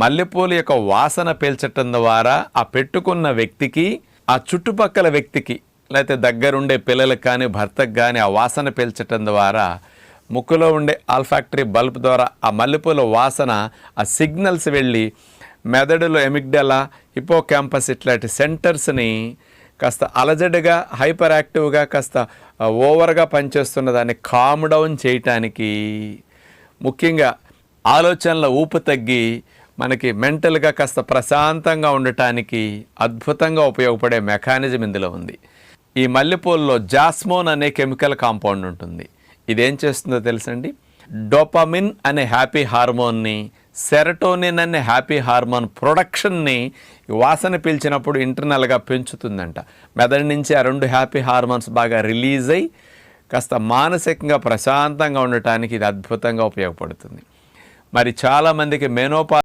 మల్లెపూల యొక్క వాసన పీల్చటం ద్వారా ఆ పెట్టుకున్న వ్యక్తికి, ఆ చుట్టుపక్కల వ్యక్తికి, లేకపోతే దగ్గరుండే పిల్లలకు కానీ భర్తకు కానీ ఆ వాసన పీల్చటం ద్వారా ముక్కులో ఉండే ఆల్ఫాక్టరీ బల్బ్ ద్వారా ఆ మల్లెపూల వాసన, ఆ సిగ్నల్స్ వెళ్ళి మెదడులో ఎమిగ్డలా, హిపోకాంపస్ ఇట్లాంటి సెంటర్స్ని కాస్త అలజడిగా, హైపర్ యాక్టివ్గా, కాస్త ఓవర్గా పనిచేస్తున్న దాన్ని కామ్ డౌన్ చేయటానికి, ముఖ్యంగా ఆలోచనల ఊపు తగ్గి మనకి మెంటల్గా కాస్త ప్రశాంతంగా ఉండటానికి అద్భుతంగా ఉపయోగపడే మెకానిజం ఇందులో ఉంది. ఈ మల్లెపూలలో జాస్మోన్ అనే కెమికల్ కాంపౌండ్ ఉంటుంది. ఇదేం చేస్తుందో తెలుసండి, డోపమిన్ అనే హ్యాపీ హార్మోన్ని, సెరటోనిన్ అనే హ్యాపీ హార్మోన్ ప్రొడక్షన్ని వాసన పీల్చినప్పుడు ఇంటర్నల్గా పెంచుతుందంట. మెదడు నుంచి ఆ రెండు హ్యాపీ హార్మోన్స్ బాగా రిలీజ్ అయ్యి కాస్త మానసికంగా ప్రశాంతంగా ఉండటానికి ఇది అద్భుతంగా ఉపయోగపడుతుంది. మరి చాలామందికి మెనోపాజ్